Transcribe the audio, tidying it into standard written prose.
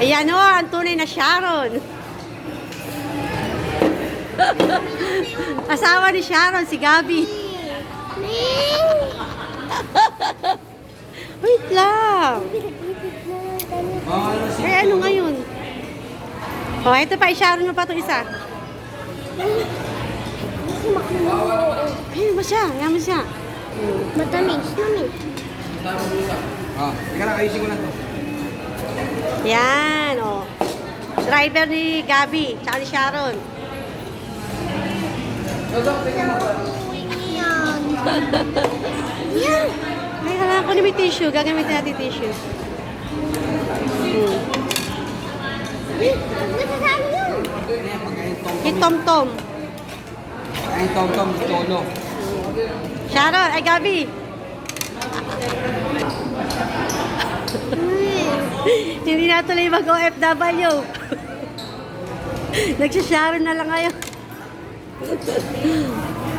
Ayan o, ang tunay na Sharon. Asawa ni Sharon, si Gabi. Wait lang. Eh, ano ngayon? Oh, ito pa, i-Sharon mo pa ito isa. Ayun ba siya? Ayan mo siya. Matamis, mami. Teka lang, ayusin ko lang to. Yan, oh. Driver ni Gabi, tsaka ni Sharon. Yan. Yan. Ay, kailangan ko na may tissue. Gagamitin natin tissue. Nasasali yun. Yung tom-tom. Ay, tom-tom, tolo. Sharon, ay Gabi. Hindi na tuloy mag-OFW. Nagsasharon na lang ngayon.